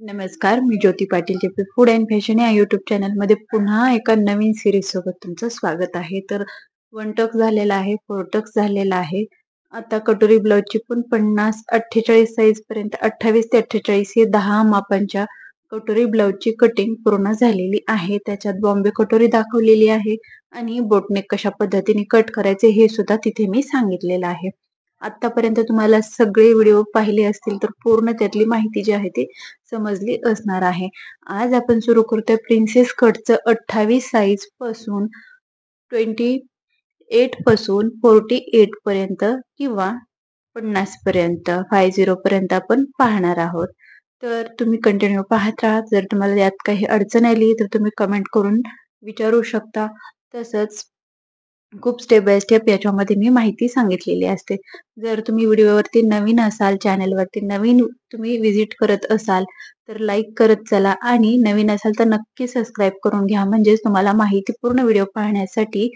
नमस्कार, मी Jyoti Patil JP food and fashion या यूट्यूब चॅनलमध्ये पुन्हा एका नवीन सिरीज सोबत तुमचं स्वागत आहे. तर वन टक्स झालेला आहे, फोर टक्स झालेला आहे. आता कटोरी ब्लाउजची पण 50-48 साईज पर्यंत 28 ते 48 हे 10 मापांच्या कटोरी ब्लाउजची कटिंग पूर्ण झालेली आहे. त्याच्यात बॉम्बे कटोरी दाखवलेली आहे आणि बोटनेक कशा पद्धतीने कट करायचे हे सुद्धा तिथे मी सांगितलेलं आहे. आतापर्यंत तुम्हाला सगळे व्हिडिओ पाहिले असतील तर पूर्ण त्यातली माहिती जी आहे ती समजली असणार आहे. आज आपण सुरू करतोय प्रिन्सेस कटचं 28 साइज पासून 28 पासून 48 पर्यंत किंवा 50 पर्यंत 50 पर्यंत आपण पाहणार आहोत. तर तुम्ही कंटिन्यू पाहत राहा. जर तुम्हाला यात काही अडचण आली तर तुम्ही कमेंट करून विचारू शकता. तसंच खूप स्टेप बाय स्टेप याच्यामध्ये मी माहिती सांगितलेली असते. जर तुम्ही व्हिडिओवरती नवीन असाल, चॅनलवरती नवीन तुम्ही व्हिजिट करत असाल, तर लाईक करत चला आणि नवीन असाल तर नक्की सबस्क्राईब करून घ्या. म्हणजेच तुम्हाला माहिती पूर्ण व्हिडिओ पाहण्यासाठी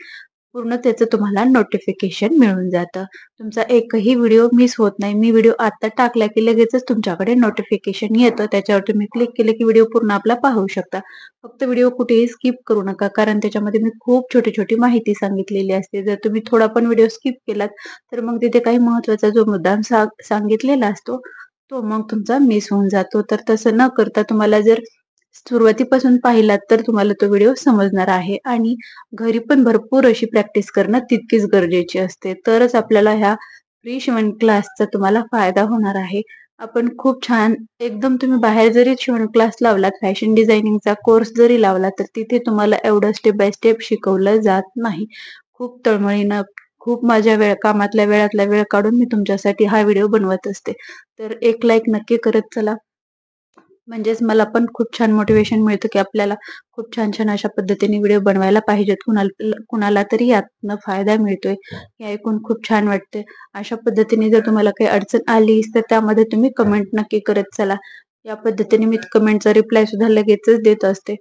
पूर्ण त्याचं तुम्हाला नोटिफिकेशन मिळून जातं. तुमचा एकही व्हिडिओ मिस होत नाही. मी व्हिडिओ आता टाकला की लगेचच तुमच्याकडे नोटिफिकेशन येतं. त्याच्यावर तुम्ही क्लिक केलं की व्हिडिओ पूर्ण आपला पाहू शकता. फक्त व्हिडिओ कुठेही स्किप करू नका, कारण त्याच्यामध्ये मी खूप छोटी-छोटी माहिती सांगितलेली असते. जर तुम्ही थोडा पण व्हिडिओ स्किप केलात, तर मग तिथे काही महत्त्वाचा जो मुद्दाम सांगितलेला असतो, तो मग तुमचा मिस होऊन जातो. तर तसं न करता तुम्हाला जर सुरुवातीपासून पाहिलात तर तुम्हाला तो व्हिडिओ समजणार आहे आणि घरी पण भरपूर अशी प्रॅक्टिस करणं तितकीच गरजेची असते. तरच आपल्याला ह्या फ्री शिवण क्लासचा तुम्हाला फायदा होणार आहे. आपण खूप छान एकदम तुम्ही बाहेर जरी शिवण क्लास लावलात, फॅशन डिझायनिंगचा कोर्स जरी लावला, तर तिथे तुम्हाला एवढं स्टेप बाय स्टेप शिकवलं जात नाही. खूप तळमळीनं, खूप माझ्या कामातल्या वेळातला वेळ काढून मी तुमच्यासाठी हा व्हिडिओ बनवत असते. तर एक लाईक नक्की करत चला. म्हणजेच मला पण खूप छान मोटिवेशन मिळतं, की आपल्याला खूप छान-छान अशा पद्धतीने व्हिडिओ बनवायला पाहिजेत. कुणाला तरी यातनं फायदा मिळतोय, हे ऐकून खूप छान वाटते. अशा पद्धतीने जर तुम्हाला काही अडचण आलीच, तर त्यामध्ये तुम्ही कमेंट नक्की करत चला. या पद्धतीने मी कमेंटचा रिप्लाय सुद्धा लगेचच देत असते.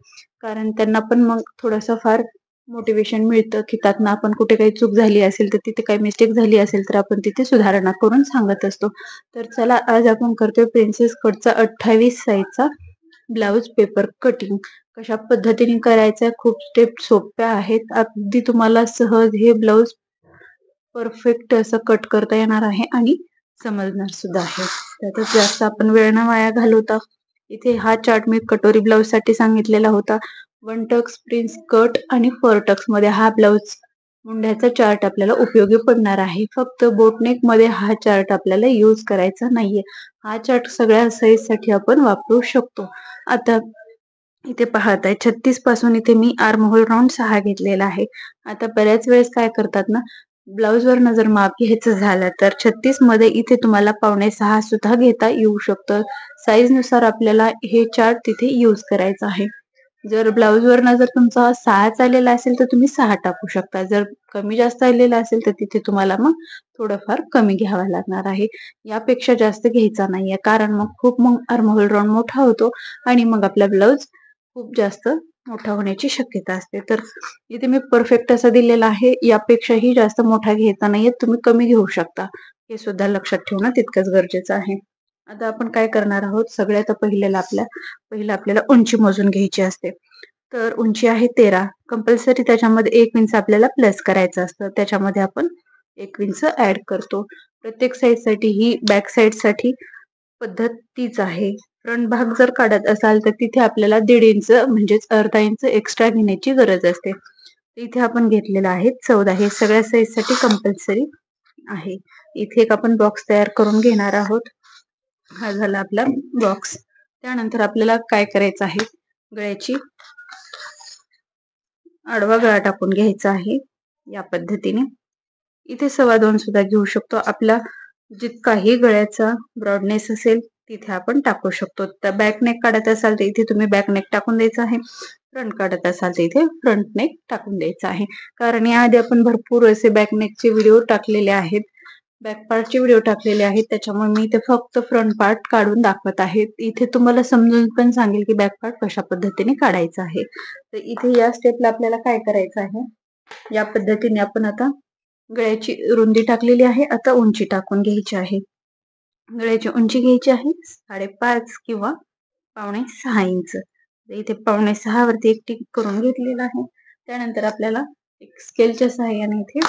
कारण त्यांना पण मग थोडंसं फार मोटिवेशन मिळतं, की त्यातनं आपण कुठे काही चूक झाली असेल, तर तिथे काही मिस्टेक झाली असेल, तर आपण तिथे सुधारणा करून सांगत असतो. तर चला आज आपण करतोय प्रिन्सेस कटचा 28 साइजचा ब्लाउज पेपर कटिंग. कशा पद्धतीने करायचं, खूप स्टेप सोप्या आहेत. अगदी तुम्हाला सहज हे ब्लाउज परफेक्ट असं कट करता येणार आहे आणि समजणार सुद्धा आहे. त्यातच जास्त आपण वेळ न वाया घालवता इथे हा चार्ट मी कटोरी ब्लाउज साठी सांगितलेला होता. वन टक्स, प्रिन्स कट आणि फोर टक्स मध्ये हा ब्लाउज मुंड्याचा चार्ट आपल्याला उपयोगी पडणार आहे. फक्त बोटनेक मध्ये हा चार्ट आपल्याला यूज करायचा नाहीये. हा चार्ट सगळ्या साईज साठी आपण वापरू शकतो. आता इथे पाहताय 36 पासून इथे मी आर्म होल राउंड 6 घेतलेला आहे. आता बऱ्याच वेळेस काय करतात ना, ब्लाउज वर जर माप घ्यायचं झालं तर 36 मध्ये इथे तुम्हाला 5.5 सुद्धा घेता येऊ शकतं. साईज नुसार आपल्याला हे चार्ट तिथे यूज करायचं आहे. जर ब्लाउज वरनं जर तुमचा 6 आलेला असेल तर तुम्ही 6 टाकू शकता. जर कमी जास्त आलेला असेल तर तिथे तुम्हाला मग थोडंफार कमी घ्यावं लागणार आहे. यापेक्षा जास्त घ्यायचा नाहीये, कारण मग आर्म होल राउंड मोठा होतो आणि मग आपला ब्लाउज खूप जास्त मोठा होण्याची शक्यता असते. तर इथे मी परफेक्ट असा दिलेला आहे. यापेक्षाही जास्त मोठा घ्यायचा नाहीये. तुम्ही कमी घेऊ शकता. हे सुद्धा लक्षात ठेवणं तितकंच गरजेचं आहे. आता आपण काय करणार आहोत, सगळ्यात पहिलं आपल्याला उंची मोजून घ्यायची असते. तर उंची आहे 13. कंपल्सरी त्याच्यामध्ये 1 इंच आपल्याला प्लस करायचं असतं. त्याच्यामध्ये आपण 1 इंच ऍड करतो. प्रत्येक साईडसाठी ही बॅक साईडसाठी पद्धत तीच आहे. फ्रंट भाग जर काढत असाल तर तिथे आपल्याला 1.5 इंच म्हणजेच अर्धा इंच एक्स्ट्रा घेण्याची गरज असते. इथे आपण घेतलेला आहे 14. हे सगळ्या साईजसाठी कंपल्सरी आहे. इथे एक आपण बॉक्स तयार करून घेणार आहोत. हा झाला आपला बॉक्स. त्यानंतर आपल्याला काय करायचं आहे, गळ्याची आडवा गळा टाकून घ्यायचा आहे या पद्धतीने. इथे 2.25 सुद्धा घेऊ शकतो. आपला जितकाही गळ्याचा ब्रॉडनेस असेल तिथे आपण टाकू शकतो. तर बॅक नेक काढत असाल तर इथे तुम्ही बॅक नेक टाकून द्यायचं आहे. फ्रंट काढत असाल तर इथे फ्रंट नेक टाकून द्यायचं आहे. कारण याआधी आपण भरपूर असे बॅक नेकचे व्हिडिओ टाकलेले आहेत. बॅक पार्टचे व्हिडिओ टाकलेले आहेत. त्याच्यामुळे मी इथे फक्त फ्रंट पार्ट काढून दाखवत आहे. इथे तुम्हाला समजून पण सांगेल की बॅक पार्ट कशा पद्धतीने काढायचा आहे. तर इथे या स्टेपला आपल्याला काय करायचं आहे, या पद्धतीने आपण आता गळ्याची रुंदी टाकलेली आहे. आता उंची टाकून घ्यायची आहे. गळ्याची उंची घ्यायची आहे 5.5 किंवा 5.5 इंच. इथे 5.5 वरती एक टिक करून घेतलेला आहे. त्यानंतर आपल्याला एक स्केलच्या सहाय्याने इथे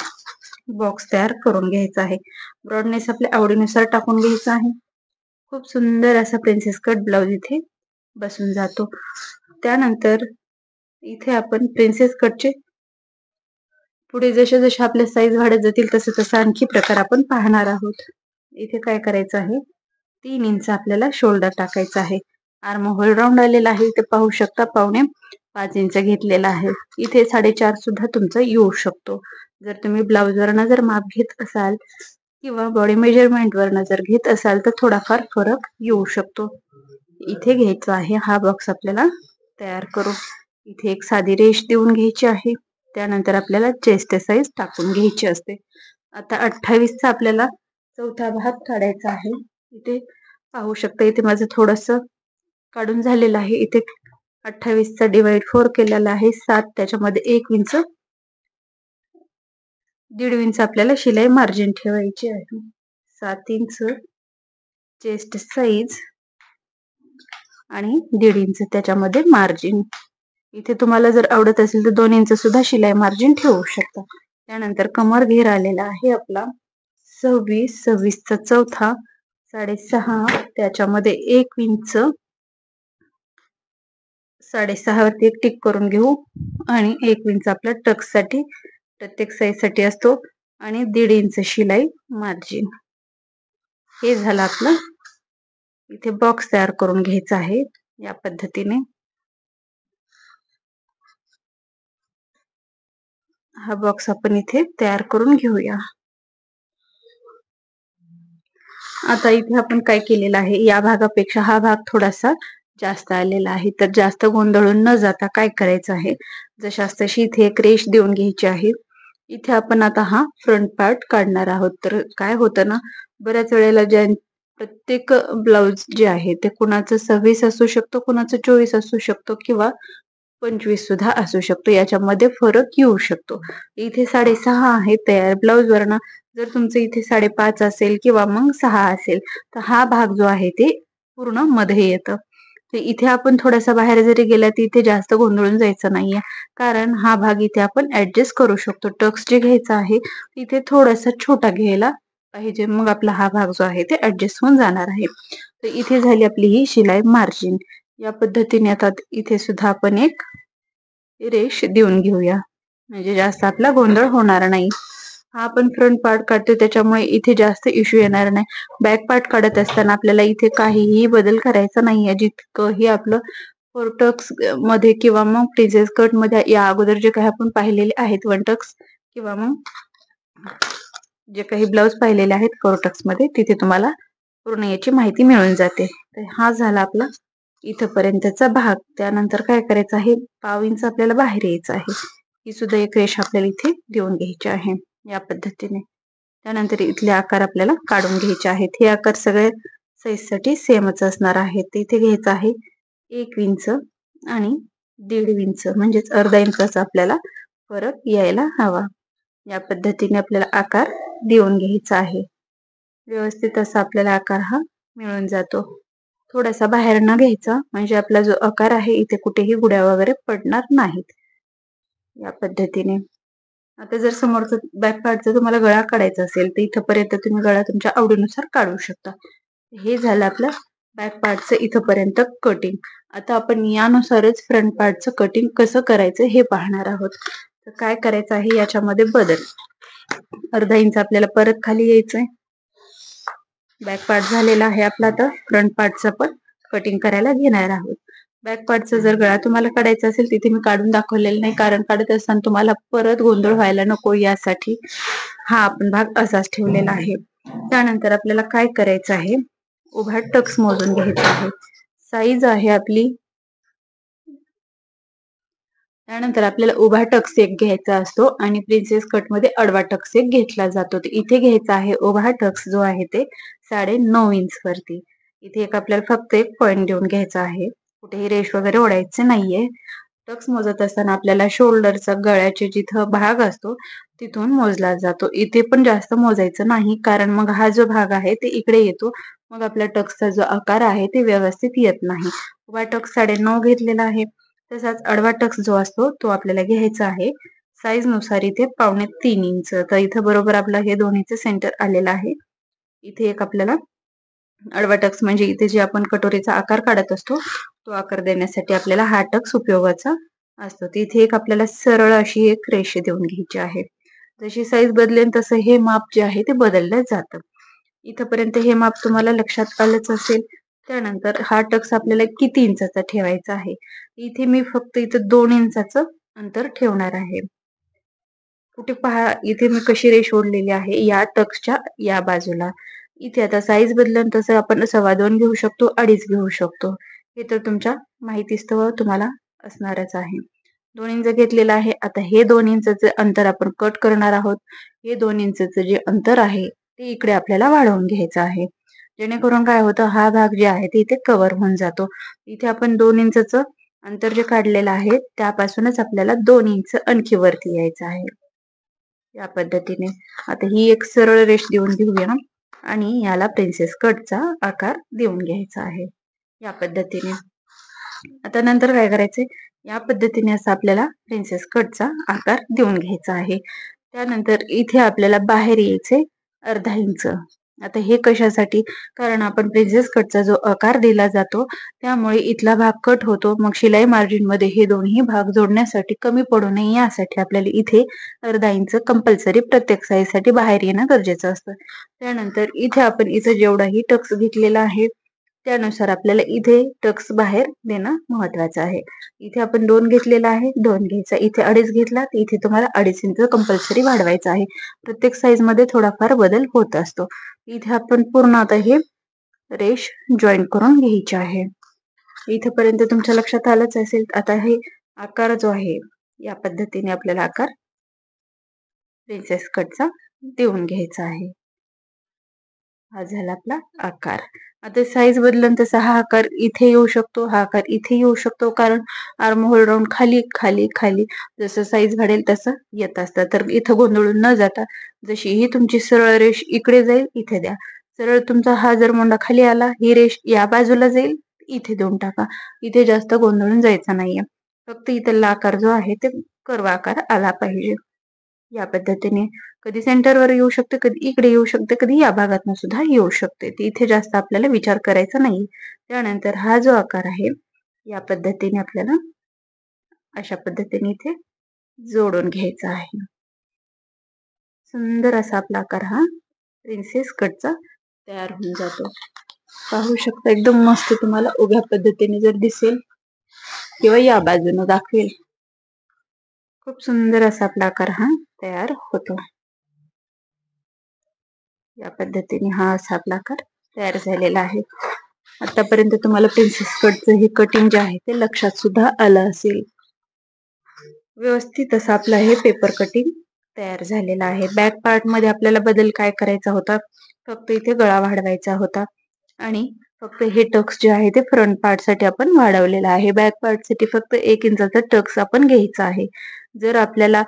बॉक्स तयार करून घ्यायचा आहे. ब्रॉडनेस आपल्या आवडीनुसार टाकून घ्यायचा आहे. खूप सुंदर असा प्रिन्सेस कट ब्लाउज इथे बसून जातो. त्यानंतर इथे आपण प्रिन्सेस कटचे पुढे जसे जसे आपल्या साईज वाढत जातील तसे तसे आणखी प्रकार आपण पाहणार आहोत. इथे काय करायचं आहे, 3 इंच आपल्याला शोल्डर टाकायचा आहे. आर्म होल राऊंड आलेला आहे. इथे पाहू शकता 5.5 इंच घेतलेला आहे. इथे 4.5 सुद्धा तुमचा येऊ शकतो. जर तुम्ही ब्लाउज वरनं जर माप घेत असाल किंवा बॉडी मेजरमेंट वरनं जर घेत असाल तर थोडाफार फरक येऊ शकतो. इथे घ्यायचा आहे हा बॉक्स आपल्याला तयार करू. इथे एक साधी रेष देऊन घ्यायची आहे. त्यानंतर आपल्याला चेस्ट साईज टाकून घ्यायची असते. आता 28 चा आपल्याला चौथा भाग काढायचा आहे. इथे पाहू शकता, इथे माझं थोडस काढून झालेलं आहे. इथे 28 चा डिवाइड 4 केलेला आहे. 7 त्याच्यामध्ये 1 इंच 1.5 इंच आपल्याला शिलाई मार्जिन ठेवायची आहे. 7 इंच चेस्ट साईज आणि 1.5 इंच त्याच्यामध्ये मार्जिन. इथे तुम्हाला जर आवडत असेल तर 2 इंच सुद्धा शिलाई मार्जिन ठेवू शकता. त्यानंतर कमर घेर आलेला आहे आपला 26. 26 चा चौथा 6.5 त्याच्यामध्ये 1 इंच 6.5 वरती एक टिक करून घेऊ आणि 1 इंच आपल्या टक्स साठी प्रत्येक साईज साठी असतो आणि 1.5 इंच शिलाई मार्जिन. हे झालं आपलं. इथे बॉक्स तयार करून घ्यायचा आहे. या पद्धतीने हा बॉक्स आपण इथे तयार करून घेऊया. आता इथे आपण काय केलेलं आहे, या भागापेक्षा हा भाग थोडासा जास्त आलेला आहे. तर जास्त गोंधळून न जाता काय करायचं आहे, जशास तशी इथे एक रेष देऊन घ्यायची आहे. इथे आपण आता हा फ्रंट पार्ट काढणार आहोत. तर काय होतं ना, बऱ्याच वेळेला प्रत्येक ब्लाउज जे आहे ते कुणाचं 26 असू शकतो, कुणाचं 24 असू शकतो किंवा 25 सुद्धा असू शकतो. याच्यामध्ये फरक येऊ शकतो. इथे 6.5 आहे तयार ब्लाउज वरनं. जर तुमचं इथे 5.5 असेल किंवा मग 6 असेल तर हा भाग जो आहे ते पूर्ण मध्ये येतं. तर इथे आपण थोडासा बाहेर जरी गेला तर इथे जास्त गोंधळून जायचं नाहीये, कारण हा भाग इथे आपण ऍडजस्ट करू शकतो. टक्स जे घ्यायचा आहे इथे थोडासा छोटा घ्यायला पाहिजे, मग आपला हा भाग जो आहे ते ऍडजस्ट होऊन जाणार आहे. तर इथे झाली आपली ही शिलाई मार्जिन. या पद्धतीने आता इथे सुद्धा आपण एक रेष देऊन घेऊया, म्हणजे जास्त आपला गोंधळ होणार नाही. हा आपण फ्रंट पार्ट काढतो त्याच्यामुळे इथे जास्त इश्यू येणार नाही. बॅक पार्ट काढत असताना आपल्याला इथे काहीही बदल करायचा नाहीये. जितकंही आपलं फोरटक्स मध्ये किंवा मग प्रिन्सेस कट मध्ये या अगोदर जे काही आपण पाहिलेले आहेत वन टक्स किंवा मग जे काही ब्लाउज पाहिलेले आहेत फोरटक्स मध्ये, तिथे तुम्हाला पूर्ण याची माहिती मिळून जाते. तर हा झाला आपला इथपर्यंतचा भाग. त्यानंतर काय करायचं आहे, 1/2 इंच आपल्याला बाहेर यायचं आहे. ही सुद्धा एक रेष आपल्याला इथे देऊन घ्यायची आहे या पद्धतीने. त्यानंतर इथले आकार आपल्याला काढून घ्यायचे आहेत. हे आकार सगळे साईज साठी सेमच असणार आहेत. इथे घ्यायचं आहे 1 इंच आणि 1.5 इंच, म्हणजेच अर्धा इंचाचा आपल्याला फरक यायला हवा. या पद्धतीने आपल्याला आकार देऊन घ्यायचा आहे. व्यवस्थित असा आपल्याला आकार हा मिळून जातो. थोडासा बाहेर न घ्यायचा, म्हणजे आपला जो आकार आहे इथे कुठेही गुड्या वगैरे पडणार नाहीत. या पद्धतीने आता जर समोरचं बॅक पार्टचा तुम्हाला गळा काढायचा असेल तर इथपर्यंत तुम्ही गळा तुमच्या आवडीनुसार काढू शकता. हे झालं आपलं बॅक पार्टचं इथपर्यंत कटिंग. आता आपण यानुसारच फ्रंट पार्टचं कटिंग कसं करायचं हे पाहणार आहोत. तर काय करायचं आहे, याच्यामध्ये बदल. अर्धा इंच आपल्याला परत खाली यायचंय. बॅक पार्ट झालेला आहे आपला, तर फ्रंट पार्टचं पण कटिंग करायला घेणार आहोत. बॅक पार्टचा जर गळा तुम्हाला काढायचा असेल तिथे मी काढून दाखवलेलं नाही, कारण काढत असताना तुम्हाला परत गोंधळ व्हायला नको यासाठी हा आपण भाग असाच ठेवलेला आहे. त्यानंतर आपल्याला काय करायचं आहे, उभा टक्स मोजून घ्यायचा आहे. साईज आहे आपली, त्यानंतर आपल्याला उभा टक्स एक घ्यायचा असतो आणि प्रिन्सेस कट मध्ये आडवा टक्स एक घेतला जातो. इथे घ्यायचा आहे उभा टक्स जो आहे ते 9.5 इंच वरती. इथे एक आपल्याला फक्त एक पॉइंट देऊन घ्यायचा आहे, कुठेही रेष वगैरे ओढायचे नाहीये. टक्स मोजत असताना आपल्याला शोल्डरचा गळ्याचे जिथं भाग असतो तिथून मोजला जातो. इथे पण जास्त मोजायचं नाही, कारण मग हा जो भाग आहे ते इकडे येतो, मग आपल्या टक्सचा जो आकार आहे ते व्यवस्थित येत नाही. उभा टक्स 9.5 घेतलेला आहे. तसाच आडवा टक्स जो असतो तो आपल्याला घ्यायचा आहे साईज नुसार इथे 2.25 इंच. तर इथं बरोबर आपलं हे दोन्हीचं सेंटर आलेलं आहे. इथे एक आपल्याला आडवा टक्स म्हणजे इथे जे आपण कटोरीचा आकार काढत असतो तो आकार देण्यासाठी आपल्याला हा टक्स उपयोगाचा असतो. तिथे एक आपल्याला सरळ अशी एक रेषा देऊन घ्यायची आहे. जशी साईज बदलेल तसं हे माप जे आहे ते बदललं जातं. इथपर्यंत हे माप तुम्हाला लक्षात आलंच असेल. त्यानंतर हा टक्स आपल्याला किती इंचाचा ठेवायचा आहे. इथे मी फक्त इथं 2 इंचाचं अंतर ठेवणार आहे. कुठे पहा इथे मी कशी रेष ओढलेली आहे या टक्सच्या या बाजूला. इथे आता साईज बदलन तसं आपण 2.25 घेऊ शकतो, 2.5 घेऊ शकतो. हे तर तुमच्या माहितीस्तव तुम्हाला असणारच आहे. 2 इंच घेतलेलं आहे. आता हे 2 इंचचं अंतर आपण कट करणार आहोत. हे 2 इंचचं जे अंतर आहे ते इकडे आपल्याला वाढवून घ्यायचं आहे. जेणेकरून काय होतं हा भाग जे आहे ते इथे कव्हर होऊन जातो. इथे आपण 2 इंचचं अंतर जे काढलेलं आहे त्यापासूनच आपल्याला 2 इंच आणखी वरती यायचं आहे. या पद्धतीने आता ही एक सरळ रेष देऊन घेऊया आणि याला प्रिन्सेस कटचा आकार देऊन घ्यायचा आहे या पद्धतीने. आता नंतर काय करायचंय या पद्धतीने असं आपल्याला प्रिन्सेस कटचा आकार देऊन घ्यायचा आहे. त्यानंतर इथे आपल्याला बाहेर यायचे 1/2 इंच. आता हे कशासाठी कारण आपण प्रिन्सेस कटचा जो आकार दिला जातो त्यामुळे इथला भाग कट होतो. मग शिलाई मार्जिन मध्ये हे दोन्ही भाग जोडण्यासाठी कमी पडू नये यासाठी आपल्याला इथे 1/2 इंच कंपल्सरी प्रत्येक साईज साठी बाहेर येणं गरजेचं असतं. त्यानंतर इथे आपण इथं जेवढाही टक्स घेतलेला आहे त्यानुसार आपल्याला इथे टक्स बाहेर देणं महत्वाचं आहे. इथे आपण 2 घेतलेला आहे 2 घ्यायचा. इथे 2.5 घेतला तर इथे तुम्हाला 2.5 इंच कंपल्सरी वाढवायचा आहे. प्रत्येक साईज मध्ये थोडाफार बदल होत असतो. इथे आपण पूर्ण आता हे रेष जॉईन करून घ्यायची आहे. इथेपर्यंत तुमच्या लक्षात आलंच असेल. आता हे आकार जो आहे या पद्धतीने आपल्याला आकार प्रिन्सेस कटचा देऊन घ्यायचा आहे. हा झाला आपला आकार. आता साईज बदलून तसा हा आकार इथे येऊ शकतो हा आकार इथे येऊ शकतो कारण आर्म होल राऊंड खाली खाली खाली जसं साईज वाढेल तसं येत असतं. तर इथं गोंधळून न जाता जशी ही तुमची सरळ रेष इकडे जाईल इथे द्या. सरळ तुमचा हा जर मोंडा खाली आला ही रेष या बाजूला जाईल इथे देऊन टाका. इथे जास्त गोंधळून जायचा नाहीये. फक्त इथला आकार जो आहे ते कर्व आकार आला पाहिजे. या पद्धतीने कधी सेंटरवर येऊ शकते कधी इकडे येऊ शकते कधी या भागातून सुद्धा येऊ शकते. इथे जास्त आपल्याला विचार करायचा नाही. त्यानंतर हा जो आकार आहे या पद्धतीने आपल्याला अशा पद्धतीने इथे जोडून घ्यायचा आहे. सुंदर असा आपला आकार हा प्रिन्सेस कटचा तयार होऊन जातो. पाहू शकता एकदम मस्त तुम्हाला उभ्या पद्धतीने जर दिसेल किंवा या बाजूने दाखवेल. खूप सुंदर असा आपला आकार हा तयार होतो. या पद्धतीने हा असा आपला आकार तयार झालेला आहे. आतापर्यंत तुम्हाला प्रिन्सेस कटचं हे कटिंग जे आहे ते लक्षात सुद्धा आलं असेल. व्यवस्थित असं आपलं हे पेपर कटिंग तयार झालेला आहे. बॅक पार्ट मध्ये आपल्याला बदल काय करायचा होता फक्त इथे गळा वाढवायचा होता आणि फक्त हे टक्स जे आहे ते फ्रंट पार्ट साठी आपण वाढवलेला आहे. बॅक पार्ट साठी फक्त 1 इंचाचा टक्स आपण घ्यायचा आहे. जर आपल्याला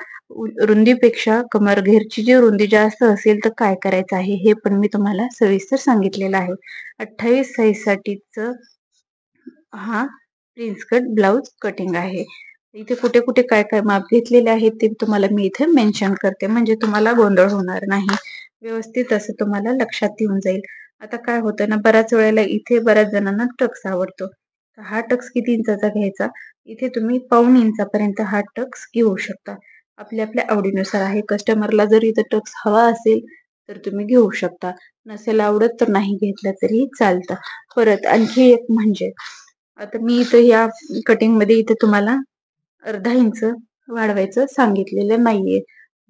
रुंदीपेक्षा कमरघेरची जी रुंदी जास्त असेल तर काय करायचं आहे हे पण मी तुम्हाला सविस्तर सांगितलेलं आहे. 28 साईज साठीच हा प्रिन्स कट ब्लाउज कटिंग आहे. इथे कुठे कुठे काय काय माप घेतलेले आहेत ते तुम्हाला मी इथे मेन्शन करते म्हणजे तुम्हाला गोंधळ होणार नाही. व्यवस्थित असं तुम्हाला लक्षात येऊन जाईल. आता काय होतं ना बऱ्याच वेळेला इथे बऱ्याच जणांना टक्स आवडतो. हा टक्स किती इंचाचा घ्यायचा इथे तुम्ही 1.25 इंचापर्यंत हा टक्स घेऊ शकता. आपल्या आपल्या आवडीनुसार आहे. कस्टमरला जर इथं टक्स हवा असेल तर तुम्ही घेऊ शकता. नसेल आवडत तर नाही घेतलं तरी चालतं. परत आणखी एक म्हणजे आता मी इथं या कटिंग मध्ये इथे तुम्हाला 1/2 इंच वाढवायचं सांगितलेलं नाहीये.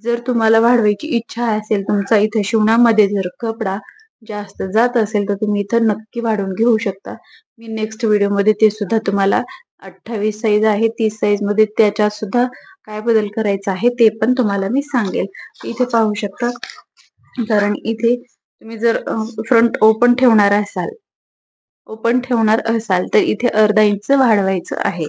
जर तुम्हाला वाढवायची इच्छा असेल तुमचा इथे शिवणामध्ये जर कपडा जास्त जात असेल तर तुम्ही इथं नक्की वाढवून घेऊ शकता. मी नेक्स्ट व्हिडिओ मध्ये ते सुद्धा तुम्हाला 28 साईज आहे 30 साईज मध्ये त्याच्यात सुद्धा काय बदल करायचा आहे ते पण तुम्हाला मी सांगेल. इथे पाहू शकता कारण इथे तुम्ही जर फ्रंट ओपन ठेवणार असाल तर इथे 1/2 इंच वाढवायचं आहे.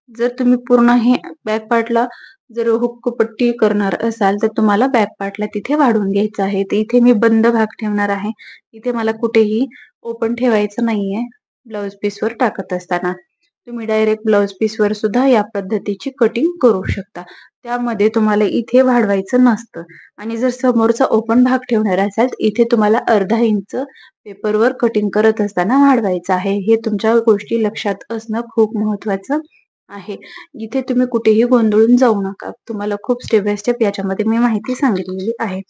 जर तुम्ही पूर्ण हे बॅक पार्टला जर हुक पट्टी करणार असाल तर तुम्हाला बॅक पार्टला तिथे वाढवून घ्यायचं आहे. तर इथे मी बंद भाग ठेवणार आहे. इथे मला कुठेही ओपन ठेवायचं नाहीये ब्लाउज पीस वर टाकत असताना. तुम्ही डायरेक्ट ब्लाउज पीसवर सुद्धा या पद्धतीची कटिंग करू शकता. त्यामध्ये तुम्हाला इथे वाढवायचं नसतं आणि जर समोरचा ओपन भाग ठेवणार असाल, इथे तुम्हाला अर्धा इंच पेपरवर कटिंग करत असताना वाढवायचं आहे. हे तुमच्या गोष्टी लक्षात असणं खूप महत्वाचं आहे. इथे तुम्ही कुठेही गोंधळून जाऊ नका. तुम्हाला खूप स्टेप बाय स्टेप याच्यामध्ये मी माहिती सांगितलेली आहे.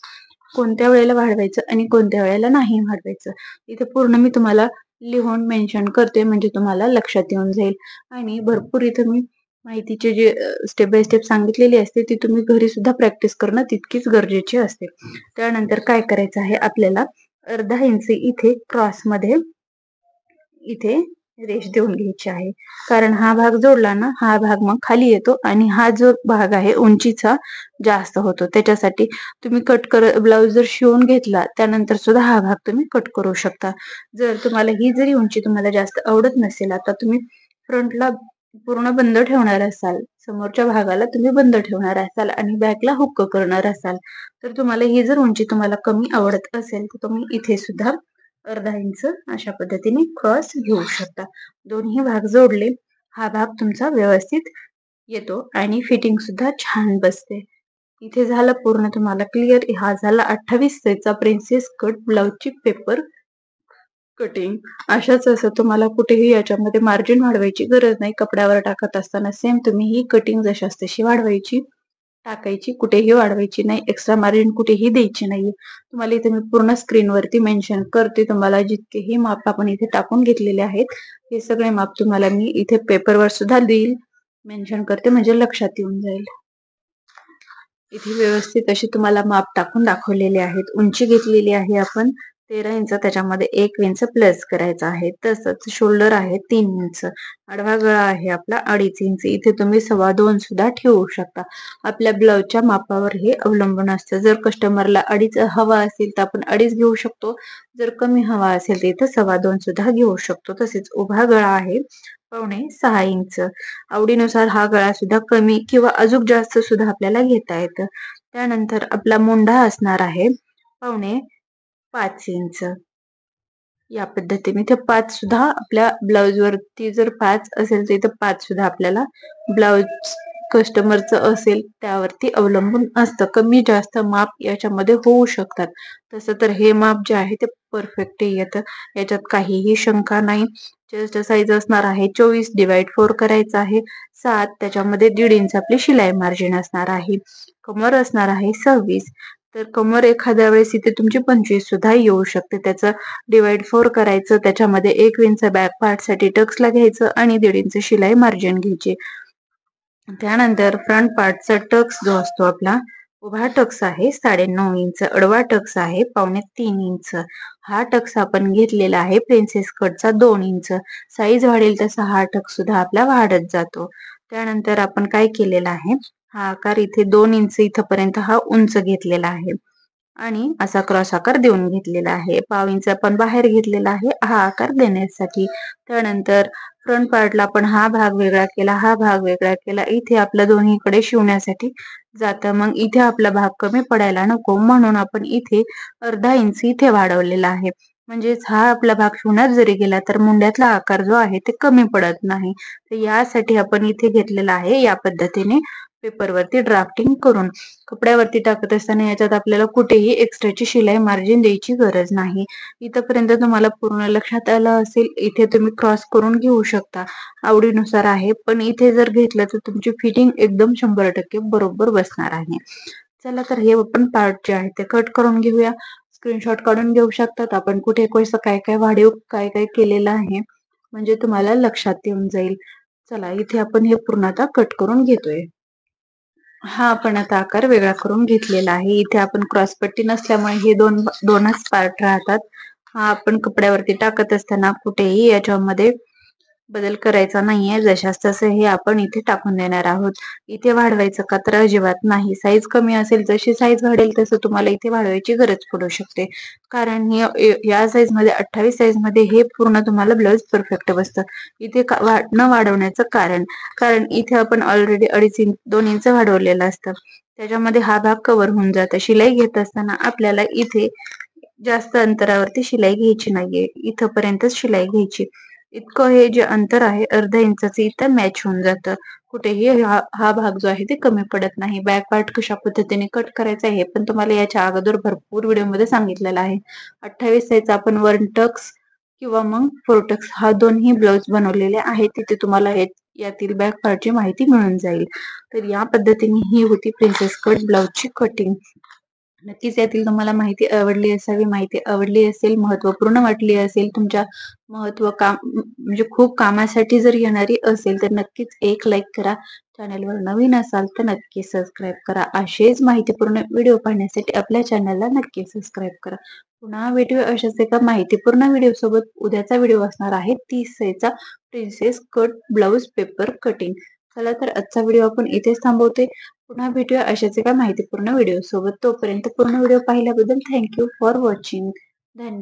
कोणत्या वेळेला वाढवायचं आणि कोणत्या वेळेला नाही वाढवायचं. इथे पूर्ण मी तुम्हाला लिहून मेन्शन करते म्हणजे तुम्हाला लक्षात येऊन जाईल आणि भरपूर इथे मी माहितीचे जे स्टेप बाय स्टेप सांगितलेली असते ती तुम्ही घरी सुद्धा प्रॅक्टिस करणं तितकीच गरजेची असते. त्यानंतर काय करायचं आहे आपल्याला अर्धा इंच इथे क्रॉसमध्ये इथे रेष देऊन घ्यायची आहे. कारण हा भाग जोडला ना हा भाग मग खाली येतो आणि हा जो भाग आहे उंचीचा जास्त होतो. त्याच्यासाठी तुम्ही ब्लाउज जर शिवून घेतला त्यानंतर सुद्धा हा भाग तुम्ही कट करू शकता. जर तुम्हाला ही जरी उंची तुम्हाला जास्त आवडत नसेल, आता तुम्ही फ्रंटला पूर्ण बंद ठेवणार असाल, समोरच्या भागाला तुम्ही बंद ठेवणार असाल आणि बॅकला हुक्क करणार असाल, तर तुम्हाला ही जर उंची तुम्हाला कमी आवडत असेल तर तुम्ही इथे सुद्धा अर्धा इंच अशा पद्धतीने क्रॉस घेऊ शकता. दोन्ही भाग जोडले, हा भाग तुमचा व्यवस्थित येतो आणि फिटिंग सुद्धा छान बसते. इथे झालं पूर्ण तुम्हाला क्लिअर. हा झाला 28 साईजचा प्रिन्सेस कट ब्लाउजची पेपर कटिंग. अशाच असं तुम्हाला कुठेही याच्यामध्ये मार्जिन वाढवायची गरज नाही. कपड्यावर टाकत असताना सेम तुम्ही ही कटिंग जशास तशी वाढवायची, टाकायची, कुठेही वाढवायची नाही. एक्स्ट्रा मार्जिन कुठेही द्यायची नाहीये. तुम्हाला इथे मी पूर्ण स्क्रीनवरती मेन्शन करते. तुम्हाला जितकेही माप आपण इथे टाकून घेतलेले आहेत, हे सगळे माप तुम्हाला मी इथे पेपरवर सुद्धा देईल, मेन्शन करते म्हणजे लक्षात येऊन जाईल. इथे व्यवस्थित अशी तुम्हाला माप टाकून दाखवलेले आहेत. उंची घेतलेली आहे आपण 13 इंच, त्याच्यामध्ये 1 इंच प्लस करायचा आहे. तसंच शोल्डर आहे 3 इंच, आडवा गळा आहे आपला 2.5 इंच. इथे तुम्ही 2.25 सुद्धा ठेवू शकता. आपल्या ब्लाउजच्या मापावर हे अवलंबून असतं. जर कस्टमरला 2.5 हवा असेल तर आपण 2.5 घेऊ शकतो. जर कमी हवा असेल तर इथं 2.25 सुद्धा घेऊ शकतो. तसेच उभा गळा आहे 5.5-6 इंच. आवडीनुसार हा गळा सुद्धा कमी किंवा अजून जास्त सुद्धा आपल्याला घेता येतं. त्यानंतर आपला मुंढा असणार आहे 5.5 इंच. या पद्धतीने इथे 5 सुद्धा आपल्या ब्लाउज वरती जर 5 असेल तर इथं 5 सुद्धा आपल्याला ब्लाउज कस्टमरचं असेल त्यावरती अवलंबून असतं. कमी जास्त माप याच्यामध्ये होऊ शकतात. तसं तर हे माप जे आहे ते परफेक्ट येतं. याच्यात काहीही शंका नाही. चेस्ट साईज असणार आहे 24/4 करायचं आहे 7. त्याच्यामध्ये 1.5 इंच आपली शिलाई मार्जिन असणार आहे. कमर असणार आहे 26. तर कमर एखाद्या वेळेस इथे तुमची 25 सुद्धा येऊ शकते. त्याचं डिवाइड 4 करायचं, त्याच्यामध्ये 1 इंच बॅक पार्ट साठी टक्सला घ्यायचं आणि 1.5 इंच शिलाई मार्जिन घ्यायची. त्यानंतर फ्रंट पार्टचा टक्स जो असतो आपला उभा टक्स आहे 9.5 इंच, आडवा टक्स आहे 3.25 इंच. हा टक्स आपण घेतलेला आहे प्रिन्सेस कटचा 2 इंच. साईज वाढेल तसा हा टक्स सुद्धा आपला वाढत जातो. त्यानंतर आपण काय केलेलं आहे, हा आकार इथे 2 इंच इथपर्यंत हा उंच घेतलेला आहे आणि असा क्रॉस आकार देऊन घेतलेला आहे. 1/2 इंच आपण बाहेर घेतलेला आहे हा आकार देण्यासाठी. त्यानंतर फ्रंट पार्टला आपण हा भाग वेगळा केला, हा भाग वेगळा केला. इथे आपल्या दोन्हीकडे शिवण्यासाठी जातं. मग इथे आपला भाग कमी पडायला नको म्हणून आपण इथे अर्धा इंच इथे वाढवलेला आहे. म्हणजेच हा आपला भाग शिवण्यात जरी गेला तर मुंड्यातला आकार जो आहे ते कमी पडत नाही. तर यासाठी आपण इथे घेतलेला आहे या पद्धतीने पेपरवरती ड्राफ्टिंग करून. कपड्यावरती टाकत असताना याच्यात आपल्याला कुठेही एक्स्ट्राची शिलाई मार्जिन द्यायची गरज नाही. इथपर्यंत तुम्हाला पूर्ण लक्षात आलं असेल. इथे तुम्ही क्रॉस करून घेऊ शकता, आवडीनुसार आहे. पण इथे जर घेतलं तर तुमची फिटिंग एकदम 100% बरोबर बसणार आहे. चला तर हे आपण पार्ट जे आहे ते कट करून घेऊया. स्क्रीनशॉट काढून घेऊ शकतात आपण कुठे कसं काय काय वाढीव काय काय केलेलं आहे म्हणजे तुम्हाला लक्षात येऊन जाईल. चला इथे आपण हे पूर्ण आता कट करून घेतोय. हा आपण आता आकार वेगळा करून घेतलेला आहे. इथे आपण क्रॉस पट्टी नसल्यामुळे हे दोनच पार्ट राहतात. हा आपण कपड्यावरती टाकत असताना कुठेही याच्यामध्ये बदल करायचा नाहीये. जशास तसं हे आपण इथे टाकून देणार आहोत. इथे वाढवायचं का तर अजिबात नाही. साईज कमी असेल, जशी साईज वाढेल तसं तुम्हाला इथे वाढवायची गरज पडू शकते. कारण या साईज मध्ये 28 साईज मध्ये हे पूर्ण तुम्हाला ब्लाउज परफेक्ट बसतं. इथे न वाढवण्याचं कारण इथे आपण ऑलरेडी 2 इंच वाढवलेलं असतं. त्याच्यामध्ये हा भाग कव्हर होऊन जातं. शिलाई घेत असताना आपल्याला इथे जास्त अंतरावरती शिलाई घ्यायची नाहीये, इथपर्यंतच शिलाई घ्यायची. इतकं हे जे अंतर आहे अर्धा इंचाचं इथं मॅच होऊन जातं. कुठेही हा भाग जो आहे ते कमी पडत नाही. बॅक पार्ट कशा पद्धतीने कट करायचा आहे हे पण तुम्हाला याच्या अगोदर भरपूर व्हिडिओमध्ये सांगितलेलं आहे. 28 साइजचा आपण 1 टक्स किंवा मग 4 टक्स हा दोन्ही ब्लाउज बनवलेले आहेत. तिथे तुम्हाला यातील बॅक पार्टची माहिती मिळून जाईल. तर या पद्धतीने ही होती प्रिन्सेस कट ब्लाउजची कटिंग. नक्कीच यातील तुम्हाला माहिती आवडली असावी. माहिती आवडली असेल, महत्त्वपूर्ण वाटली असेल, तुमच्या म्हणजे खूप कामासाठी जर येणारी असेल तर नक्कीच एक लाईक करा. चॅनलवर नवीन असाल तर नक्की सबस्क्राईब करा. असेच माहितीपूर्ण व्हिडिओ पाहण्यासाठी आपल्या चॅनलला नक्की सबस्क्राईब करा. पुन्हा भेटूया अशाच एका माहितीपूर्ण व्हिडिओ सोबत. उद्याचा व्हिडिओ असणार आहे 30 साइजचा princess cut blouse paper cutting. चला तर आजचा व्हिडिओ आपण इथेच थांबवते. पुन्हा भेटूया अशाच एका माहितीपूर्ण व्हिडिओ सोबत. तोपर्यंत पूर्ण व्हिडिओ पाहिल्याबद्दल थँक यू फॉर वॉचिंग. धन्यवाद.